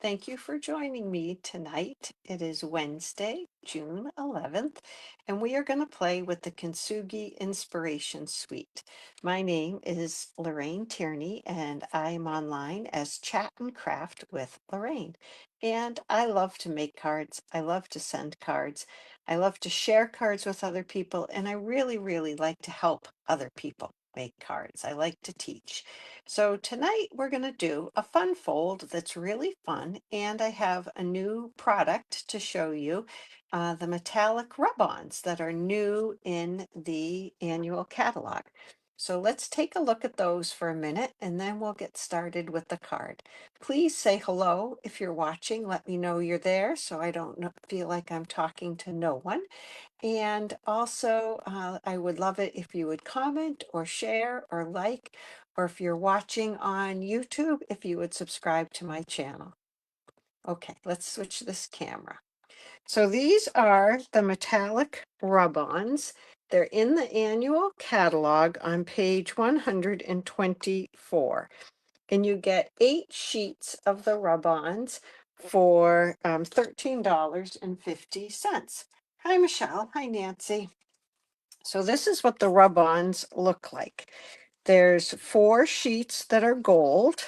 Thank you for joining me tonight. It is Wednesday, June 11th, and we are going to play with the Kintsugi Inspiration Suite. My name is Lorraine Tierney, and I am online as Chat and Craft with Lorraine. And I love to make cards. I love to send cards. I love to share cards with other people, and I really, really like to help other people make cards. I like to teach. So tonight we're going to do a fun fold that's really fun, and I have a new product to show you, the metallic rub-ons that are new in the annual catalog. So let's take a look at those for a minute, and then we'll get started with the card. Please say hello if you're watching. Let me know you're there so I don't feel like I'm talking to no one. And also, I would love it if you would comment or share or like, or if you're watching on YouTube, if you would subscribe to my channel. Okay, let's switch this camera. So these are the metallic rub-ons. They're in the annual catalog on page 124. And you get 8 sheets of the rub-ons for $13.50. Hi, Michelle. Hi, Nancy. So this is what the rub-ons look like. There's 4 sheets that are gold,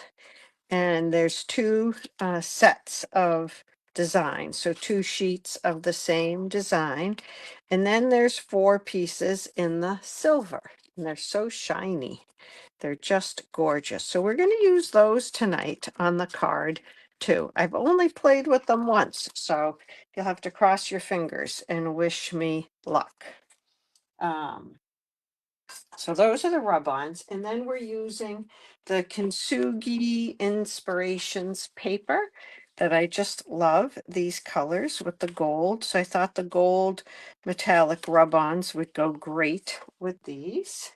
and there's 2 sets of designs. So 2 sheets of the same design. And then there's 4 pieces in the silver, and they're so shiny. They're just gorgeous. So we're going to use those tonight on the card too. I've only played with them once, so you'll have to cross your fingers and wish me luck. So those are the rub-ons, and then we're using the Kintsugi Inspirations paper that I just love, these colors with the gold. So I thought the gold metallic rub-ons would go great with these.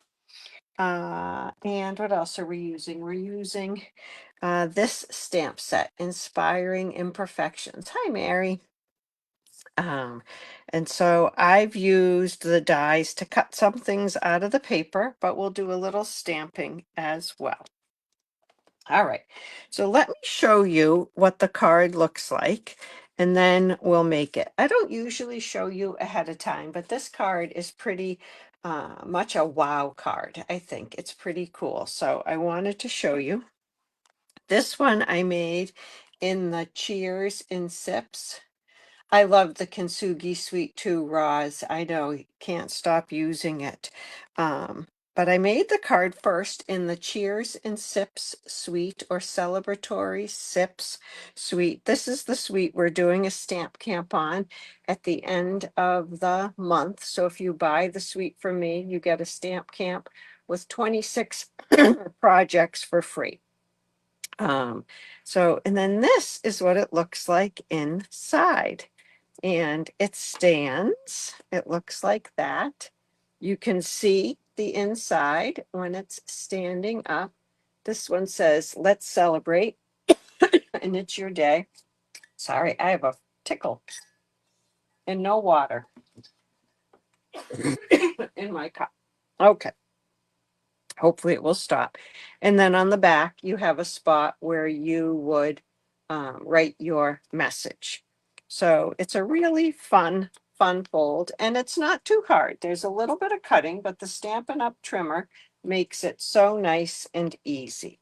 And what else are we using? We're using this stamp set, Inspiring Imperfections. Hi, Mary. And so I've used the dies to cut some things out of the paper, but we'll do a little stamping as well. All right, so let me show you what the card looks like, and then we'll make it. I don't usually show you ahead of time, but this card is pretty much a wow card. I think it's pretty cool. So I wanted to show you. This one I made in the Cheers and Sips. I love the Kintsugi Sweet 2 Roz. I know, you can't stop using it. But I made the card first in the Cheers and Sips Suite, or Celebratory Sips Suite. This is the suite we're doing a stamp camp on at the end of the month. So if you buy the suite from me, you get a stamp camp with 26 projects for free. And then this is what it looks like inside. And it stands. It looks like that. You can see the inside when it's standing up. This one says, "Let's celebrate," and it's your day. Sorry, I have a tickle and no water in my cup. Okay. Hopefully it will stop. And then on the back, you have a spot where you would write your message. So it's a really fun fold, and it's not too hard. There's a little bit of cutting, but the Stampin' Up! Trimmer makes it so nice and easy.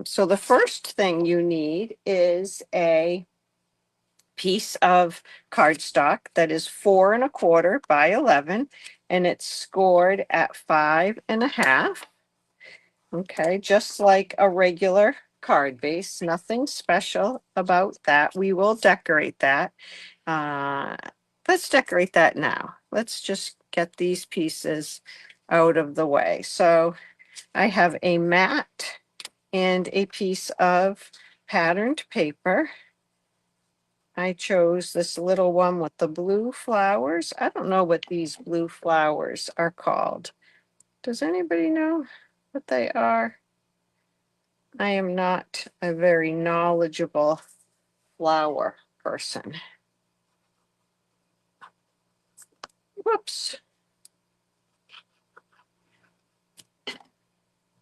So the first thing you need is a piece of cardstock that is 4 1/4 by 11, and it's scored at 5 1/2. Okay, just like a regular card base, nothing special about that. We will decorate that. Uh, let's decorate that now. Let's just get these pieces out of the way. So I have a mat and a piece of patterned paper. I chose this little one with the blue flowers. I don't know what these blue flowers are called. Does anybody know what they are? I am not a very knowledgeable flower person. Whoops.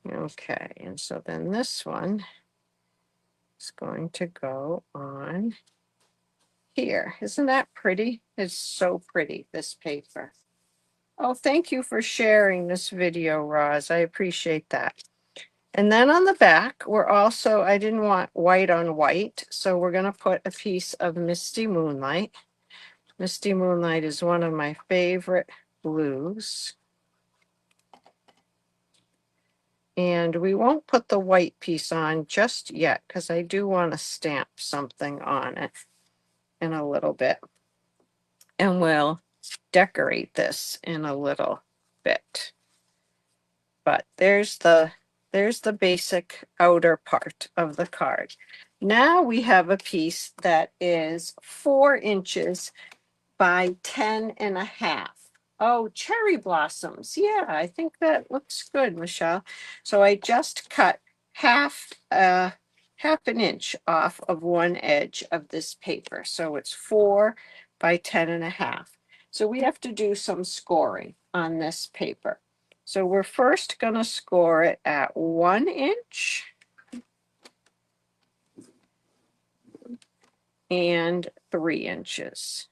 Okay, and so then this one It's going to go on here. Isn't that pretty? It's so pretty, this paper. Oh, thank you for sharing this video, Roz. I appreciate that. And then on the back, we're also, I didn't want white on white, so we're going to put a piece of Misty Moonlight. Misty Moonlight is one of my favorite blues. And we won't put the white piece on just yet because I do want to stamp something on it in a little bit. And we'll decorate this in a little bit. But there's the basic outer part of the card. Now we have a piece that is 4 inches by 10.5. Oh, cherry blossoms. Yeah, I think that looks good, Michelle. So I just cut half an inch off of one edge of this paper. So it's 4 by 10.5. So we have to do some scoring on this paper. So we're first going to score it at 1 inch and 3 inches.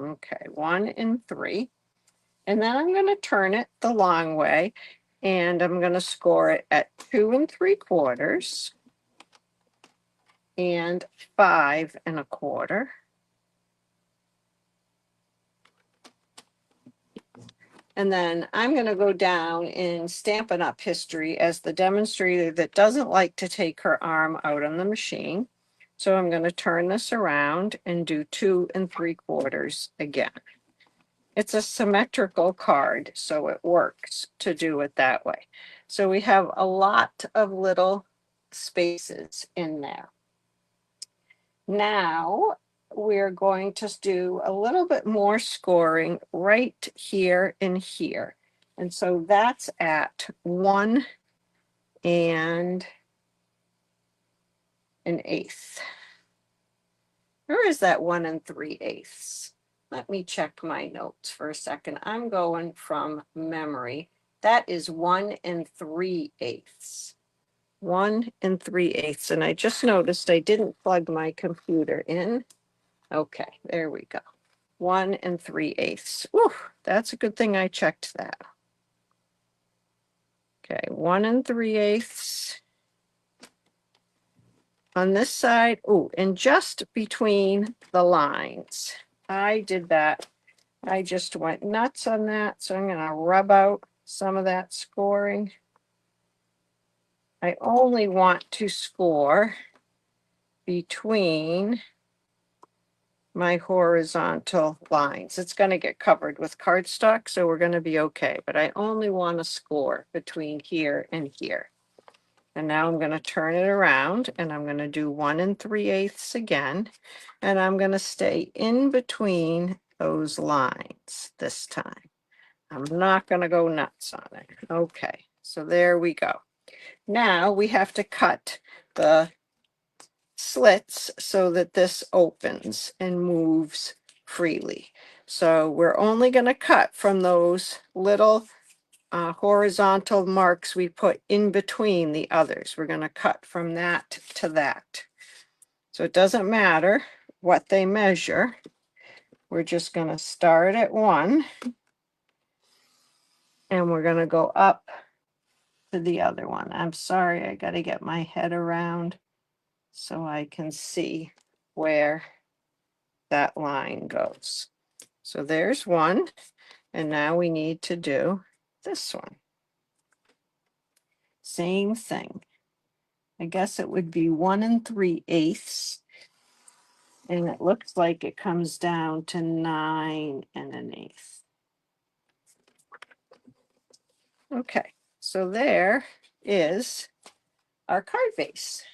Okay, 1 and 3. And then I'm going to turn it the long way, and I'm going to score it at 2 3/4 and 5 1/4. And then I'm going to go down in Stampin' Up! History as the demonstrator that doesn't like to take her arm out on the machine. So I'm going to turn this around and do 2 3/4 again. It's a symmetrical card, so it works to do it that way. So we have a lot of little spaces in there. Now we're going to do a little bit more scoring right here and here. And so that's at 1 1/8. Or is that 1 3/8? Let me check my notes for a second. I'm going from memory. That is 1 3/8. 1 3/8. And I just noticed I didn't plug my computer in. Okay, there we go. 1 3/8. Whew, that's a good thing I checked that. Okay, 1 3/8 on this side. Oh, and just between the lines. I did that. I just went nuts on that. So I'm going to rub out some of that scoring. I only want to score between my horizontal lines. It's going to get covered with cardstock, so we're going to be okay. But I only want to score between here and here. And now I'm going to turn it around, and I'm going to do 1 3/8 again. And I'm going to stay in between those lines this time. I'm not going to go nuts on it. Okay, so there we go. Now we have to cut the slits so that this opens and moves freely. So we're only going to cut from those little horizontal marks we put in between the others. We're going to cut from that to that. So it doesn't matter what they measure. We're just going to start at 1 and we're going to go up to the other one. I'm sorry, I got to get my head around so I can see where that line goes. So there's 1, and now we need to do this one. Same thing. I guess it would be 1 3/8, and it looks like it comes down to 9 1/8. Okay, so there is our card base.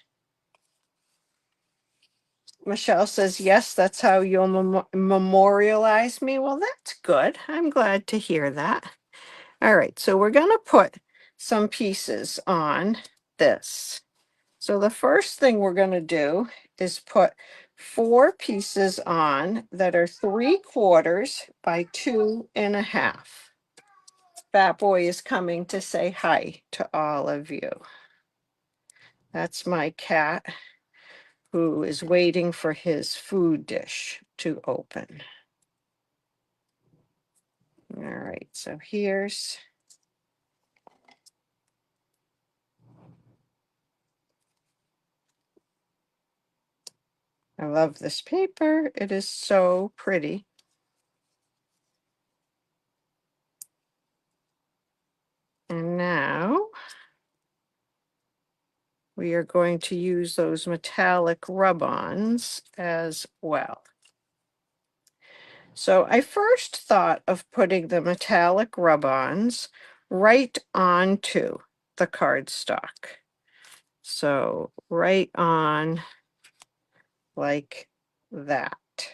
Michelle says, yes, that's how you'll memorialize me. Well, that's good. I'm glad to hear that. All right, so we're going to put some pieces on this. So the first thing we're going to do is put 4 pieces on that are 3/4 by 2 1/2. Fat Boy is coming to say hi to all of you. That's my cat who is waiting for his food dish to open. All right, so here's I love this paper. It is so pretty. And now we are going to use those metallic rub-ons as well. So I first thought of putting the metallic rub-ons right onto the cardstock. So right on like that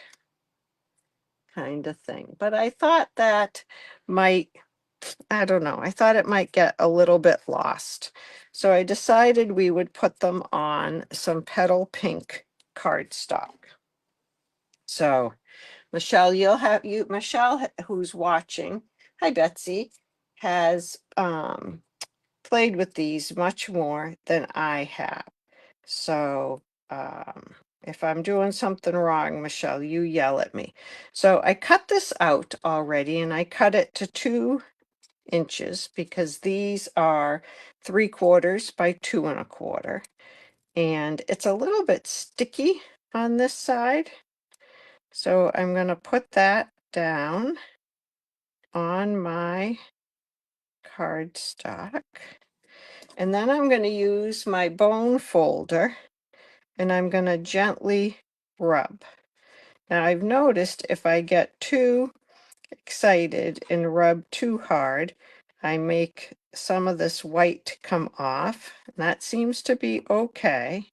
kind of thing. But I thought that might, I don't know, I thought it might get a little bit lost. So I decided we would put them on some Petal Pink cardstock. So Michelle, Michelle, who's watching, hi Betsy, has played with these much more than I have. So if I'm doing something wrong, Michelle, you yell at me. So I cut this out already, and I cut it to 2 inches because these are 3/4 by 2 1/4. And it's a little bit sticky on this side. So I'm going to put that down on my cardstock. And then I'm going to use my bone folder and I'm going to gently rub. Now I've noticed if I get too excited and rub too hard, I make some of this white come off. And that seems to be okay.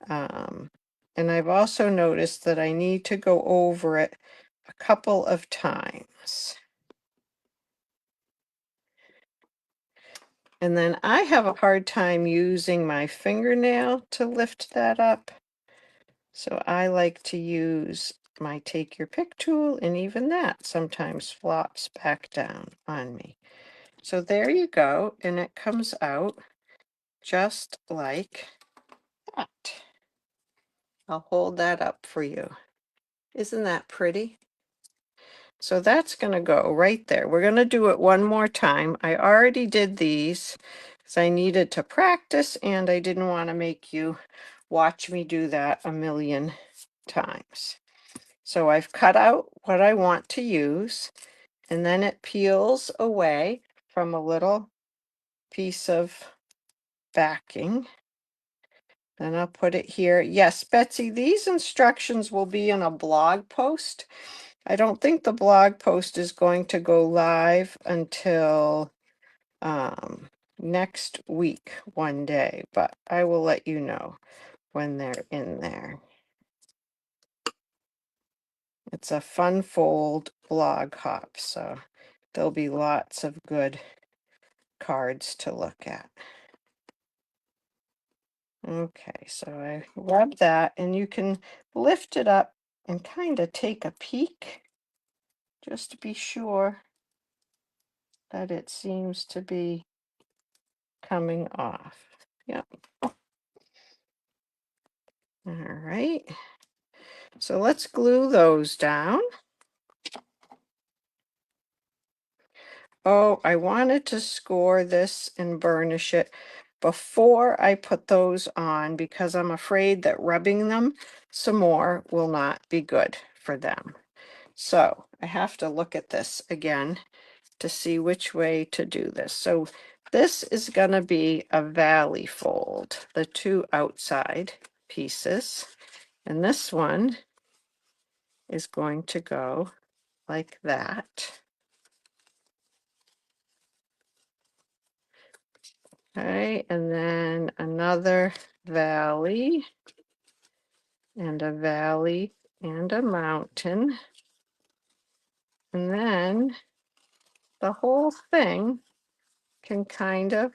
And I've also noticed that I need to go over it a couple of times. And then I have a hard time using my fingernail to lift that up. So I like to use my take your pick tool, and even that sometimes flops back down on me. So there you go, and it comes out just like that. I'll hold that up for you. Isn't that pretty? So that's going to go right there. We're going to do it one more time. I already did these because I needed to practice and I didn't want to make you watch me do that a million times. So I've cut out what I want to use, and then it peels away from a little piece of backing. Then I'll put it here. Yes, Betsy, these instructions will be in a blog post. I don't think the blog post is going to go live until next week, one day, but I will let you know when they're in there. It's a fun fold blog hop, so there'll be lots of good cards to look at. Okay, so I rub that, and you can lift it up and kind of take a peek just to be sure that it seems to be coming off. Yep. All right. So let's glue those down. Oh, I wanted to score this and burnish it before I put those on because I'm afraid that rubbing them some more will not be good for them. So I have to look at this again to see which way to do this. So this is going to be a valley fold, the 2 outside pieces. And this one is going to go like that. Okay, and then another valley, and a valley, and a mountain. And then the whole thing can kind of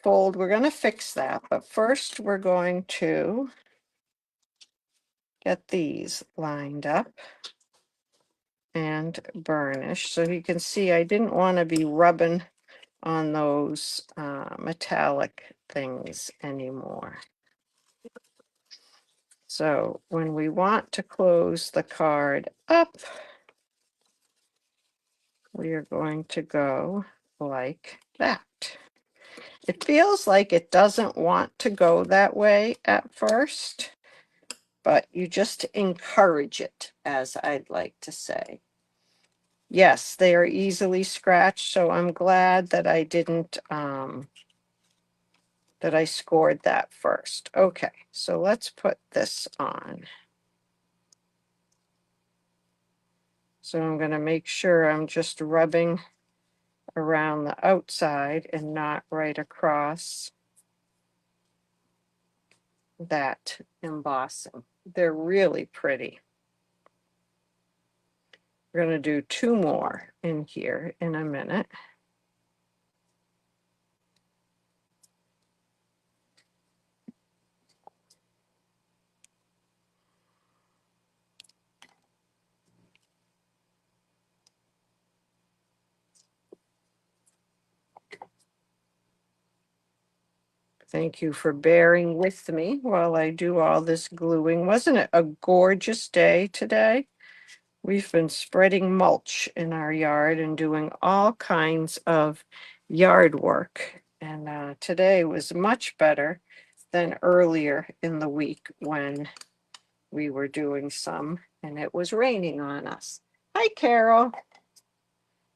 fold. We're going to fix that, but first we're going to get these lined up. and burnish. So you can see I didn't want to be rubbing on those metallic things anymore. So when we want to close the card up, we are going to go like that. It feels like it doesn't want to go that way at first, but you just encourage it, as I'd like to say. Yes, they are easily scratched, so I'm glad that I didn't, that I scored that first. Okay, so let's put this on. So I'm going to make sure I'm just rubbing around the outside and not right across that embossing. They're really pretty. We're going to do 2 more in here in a minute. Thank you for bearing with me while I do all this gluing. Wasn't it a gorgeous day today? We've been spreading mulch in our yard and doing all kinds of yard work. And today was much better than earlier in the week when we were doing some and it was raining on us. Hi, Carol.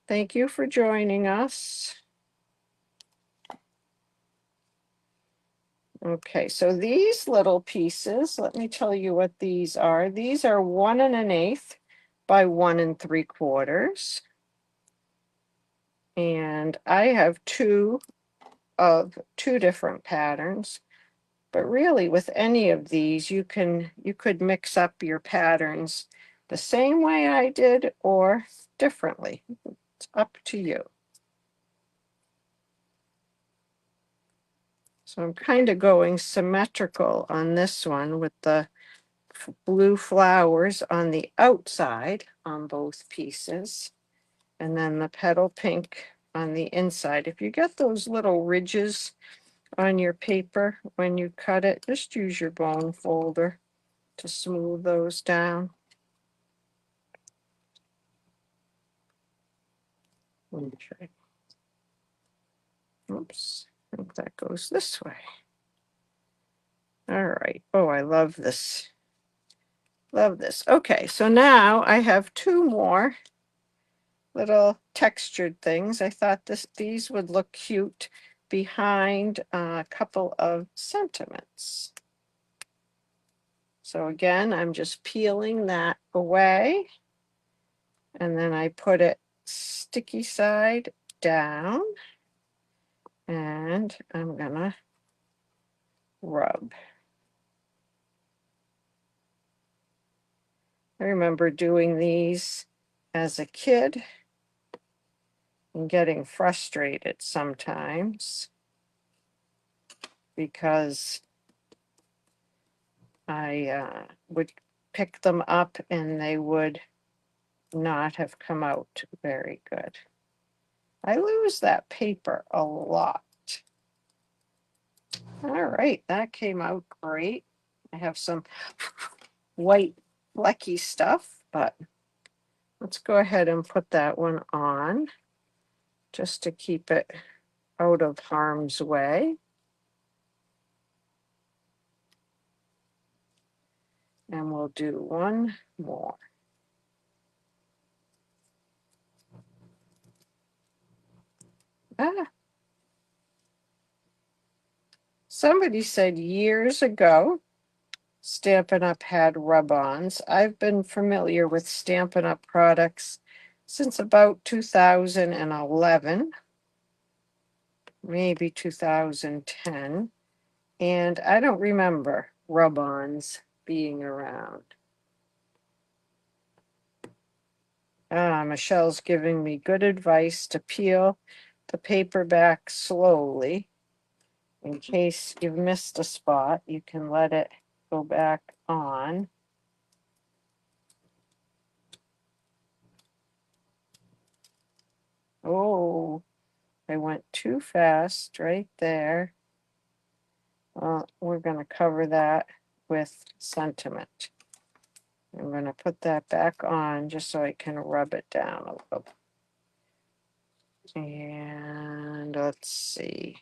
Thank you for joining us. Okay, so these little pieces, let me tell you what these are. These are 1 1/8 by 1 3/4. And I have 2 of 2 different patterns. But really with any of these, you could mix up your patterns the same way I did or differently. It's up to you. So I'm kind of going symmetrical on this one with the blue flowers on the outside on both pieces, and then the petal pink on the inside. If you get those little ridges on your paper when you cut it, just use your bone folder to smooth those down. Okay. Oops, I think that goes this way. All right. Oh, I love this. Love this. Okay, so now I have 2 more little textured things. I thought these would look cute behind a couple of sentiments. So again, I'm just peeling that away, and then I put it sticky side down, and I'm gonna rub. I remember doing these as a kid and getting frustrated sometimes because I would pick them up and they would not have come out very good. I lose that paper a lot. All right, that came out great. I have some white flecky stuff, but let's go ahead and put that one on just to keep it out of harm's way. And we'll do 1 more. Ah, somebody said years ago Stampin' Up! Had rub-ons. I've been familiar with Stampin' Up! Products since about 2011, maybe 2010, and I don't remember rub-ons being around. Michelle's giving me good advice to peel the paper back slowly. In case you've missed a spot, you can let it go back on. Oh, I went too fast right there. We're going to cover that with sentiment. I'm going to put that back on just so I can rub it down a little. And let's see.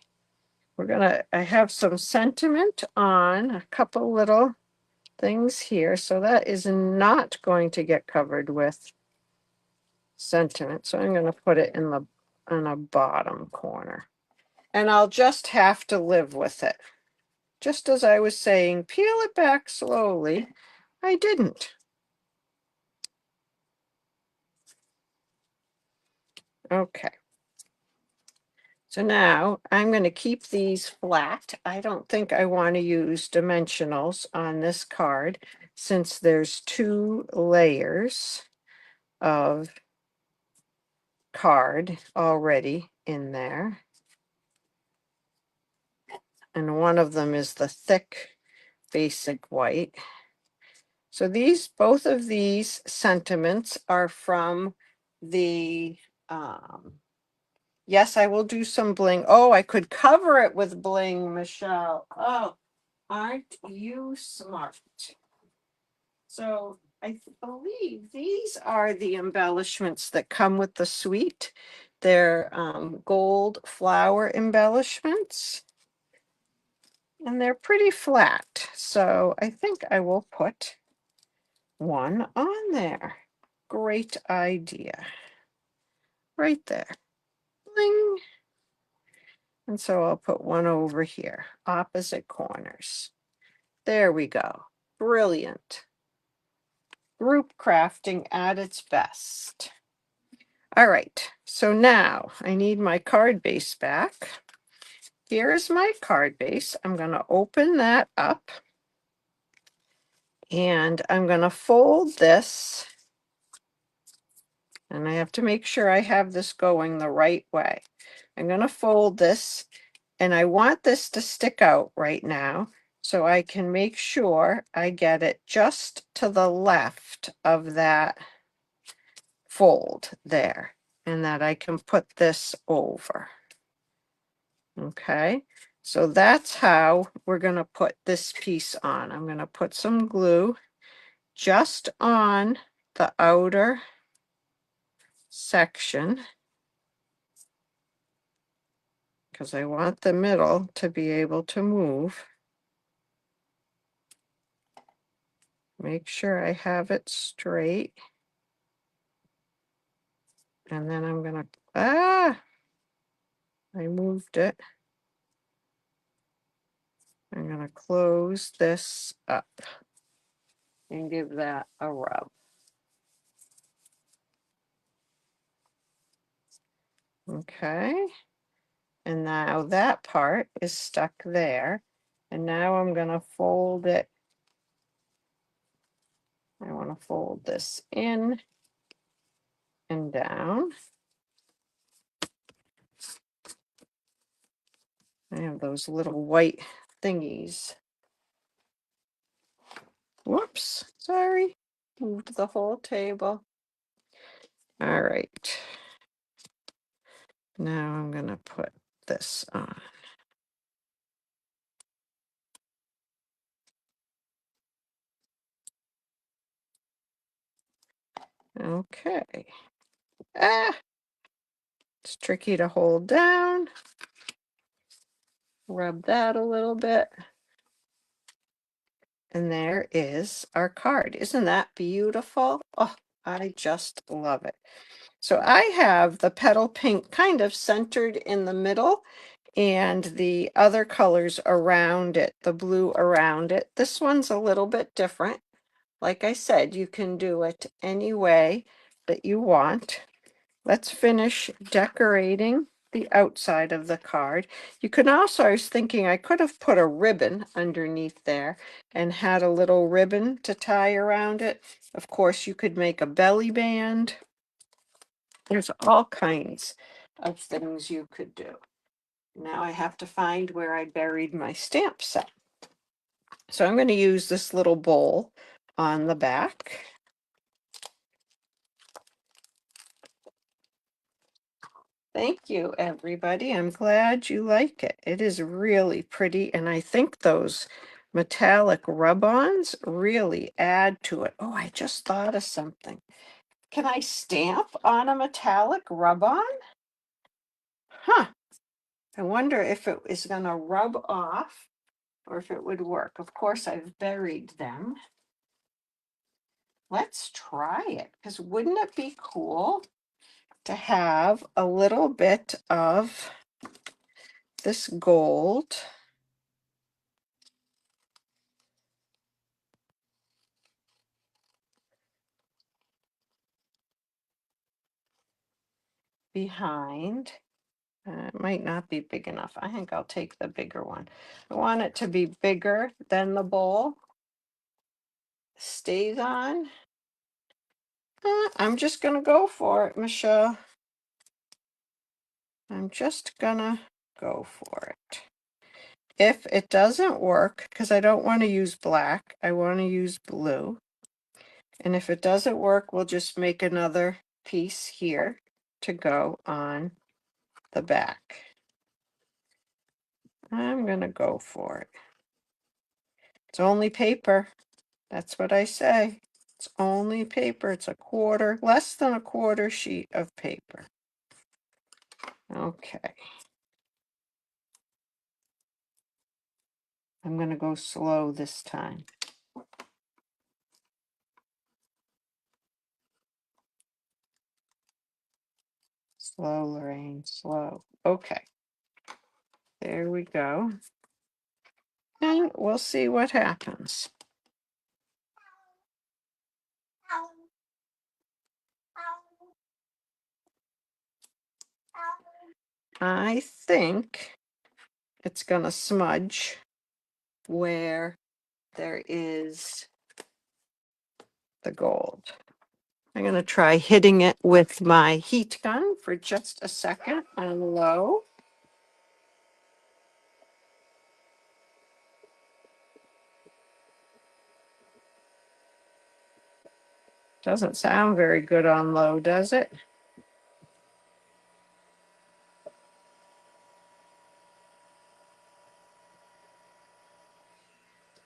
I have some sentiment on a couple little things here. So that is not going to get covered with sentiment. So I'm going to put it in the bottom corner. And I'll just have to live with it. Just as I was saying, peel it back slowly. I didn't. Okay. So now I'm going to keep these flat. I don't think I want to use dimensionals on this card since there's 2 layers of card already in there. And one of them is the thick basic white. So both of these sentiments are from the, yes, I will do some bling. Oh, I could cover it with bling, Michelle. Oh, aren't you smart? So I believe these are the embellishments that come with the suite. They're gold flower embellishments. And they're pretty flat. So I think I will put one on there. Great idea. Right there. Bling. And so I'll put one over here, opposite corners. There we go. Brilliant. Group crafting at its best. All right, so now I need my card base back. Here's my card base. I'm going to open that up and I'm going to fold this. And I have to make sure I have this going the right way. I'm going to fold this and I want this to stick out right now so I can make sure I get it just to the left of that fold there and that I can put this over. Okay, so that's how we're going to put this piece on. I'm going to put some glue just on the outer section because I want the middle to be able to move. Make sure I have it straight. And then I'm going to, I moved it. I'm going to close this up and give that a rub. Okay. And now that part is stuck there. And now I'm going to fold it. I want to fold this in and down. I have those little white thingies. Whoops, sorry. Moved the whole table. All right. Now I'm going to put this on. Okay. It's tricky to hold down. Rub that a little bit. And there is our card. Isn't that beautiful? Oh, I just love it. So I have the petal pink kind of centered in the middle and the other colors around it, the blue around it. This one's a little bit different. Like I said, you can do it any way that you want. Let's finish decorating the outside of the card. You can also, I was thinking I could have put a ribbon underneath there and had a little ribbon to tie around it. Of course, you could make a belly band. There's all kinds of things you could do. Now I have to find where I buried my stamp set. So I'm going to use this little bowl on the back. Thank you, everybody. I'm glad you like it. It is really pretty, and I think those metallic rub-ons really add to it. Oh, I just thought of something. Can I stamp on a metallic rub-on? Huh. I wonder if it is going to rub off or if it would work. Of course, I've buried them. Let's try it, because wouldn't it be cool to have a little bit of this gold behind. It might not be big enough. I think I'll take the bigger one. I want it to be bigger than the bowl. Stays on. I'm just going to go for it, Michelle. I'm just going to go for it. If it doesn't work, because I don't want to use black, I want to use blue. And if it doesn't work, we'll just make another piece here to go on the back. I'm going to go for it. It's only paper. That's what I say. It's only paper. It's a quarter, less than a quarter sheet of paper. Okay. I'm going to go slow this time. Slow, Lorraine, slow. Okay. There we go. And we'll see what happens. I think it's going to smudge where there is the gold. I'm going to try hitting it with my heat gun for just a second on low. Doesn't sound very good on low, does it?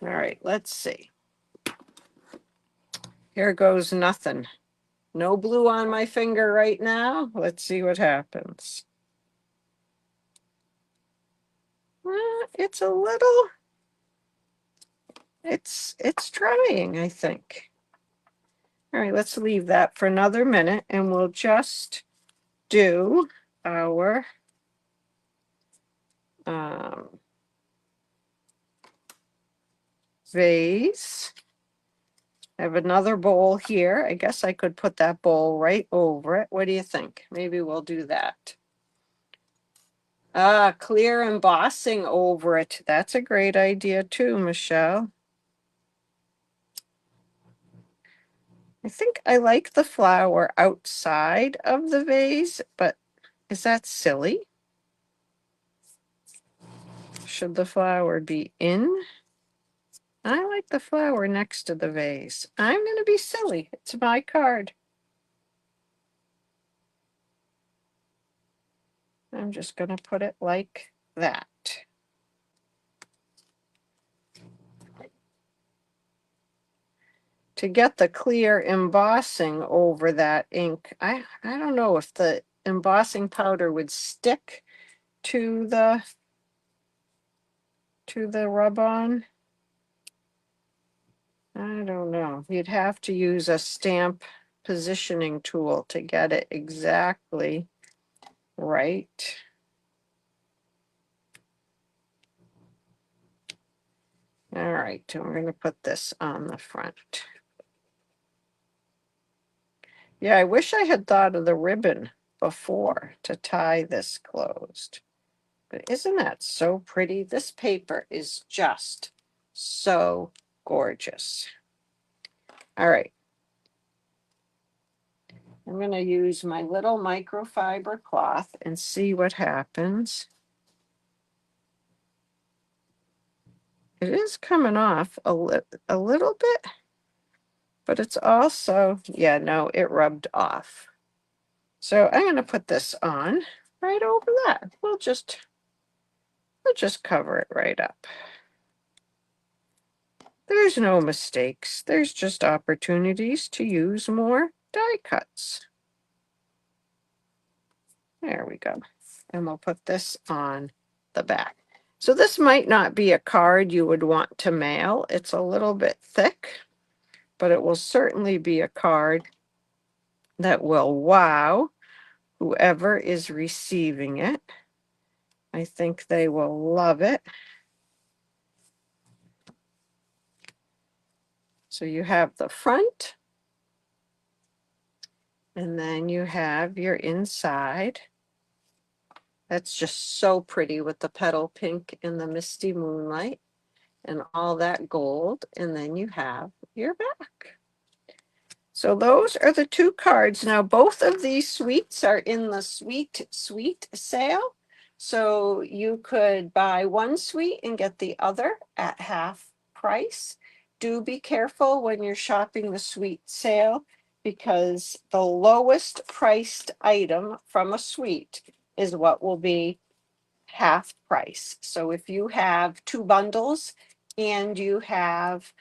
All right, let's see. Here goes nothing. No blue on my finger right now. Let's see what happens. It's a little, it's trying, I think. All right, let's leave that for another minute and we'll just do our vase. I have another bowl here. I guess I could put that bowl right over it. What do you think? Maybe we'll do that. Clear embossing over it. That's a great idea too, Michelle. I think I like the flower outside of the vase, but is that silly? Should the flower be in? I like the flower next to the vase. I'm going to be silly. It's my card. I'm just going to put it like that. To get the clear embossing over that ink, I don't know if the embossing powder would stick to the rub-on. I don't know. You'd have to use a stamp positioning tool to get it exactly right. All right, and we're going to put this on the front. Yeah, I wish I had thought of the ribbon before to tie this closed. But isn't that so pretty? This paper is just so gorgeous. All right. I'm going to use my little microfiber cloth and see what happens. It is coming off a little bit, but it's also, yeah, no, it rubbed off. So I'm going to put this on. right over that. We'll just cover it right up. There's no mistakes. There's just opportunities to use more die cuts. There we go. And we'll put this on the back. So this might not be a card you would want to mail. It's a little bit thick, but it will certainly be a card that will wow whoever is receiving it. I think they will love it. So you have the front, and then you have your inside. That's just so pretty with the petal pink and the misty moonlight and all that gold. And then you have your back. So those are the two cards. Now, both of these suites are in the sweet sale. So you could buy one suite and get the other at half price. Do be careful when you're shopping the suite sale, because the lowest priced item from a suite is what will be half price. So if you have two bundles and you have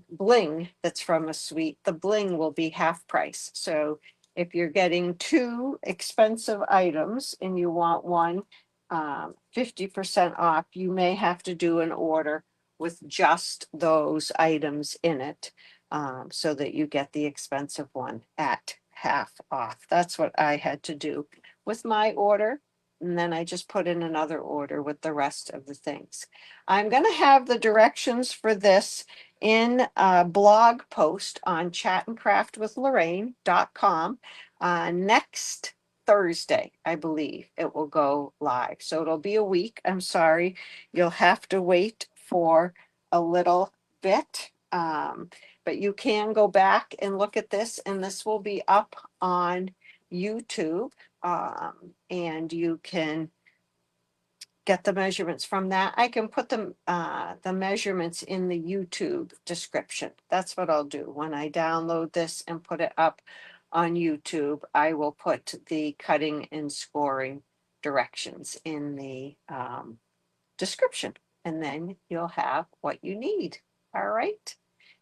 bling that's from a suite, the bling will be half price. So if you're getting two expensive items and you want one 50% off, you may have to do an order with just those items in it, so that you get the expensive one at half off. That's what I had to do with my order. And then I just put in another order with the rest of the things. I'm going to have the directions for this in a blog post on chatandcraftwithlorraine.com next Thursday, I believe it will go live. So it'll be a week. I'm sorry. You'll have to wait for a little bit. But you can go back and look at this, and this will be up on YouTube. And you can get the measurements from that. I can put the measurements in the YouTube description. That's what I'll do. When I download this and put it up on YouTube, I will put the cutting and scoring directions in the description, and then you'll have what you need. All right.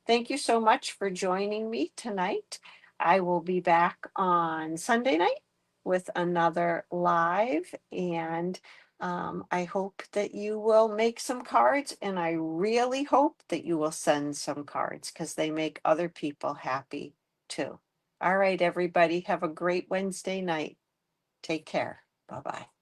Thank you so much for joining me tonight. I will be back on Sunday night with another live, and I hope that you will make some cards, and I really hope that you will send some cards, because they make other people happy too. All right, everybody, have a great Wednesday night. Take care. Bye-bye.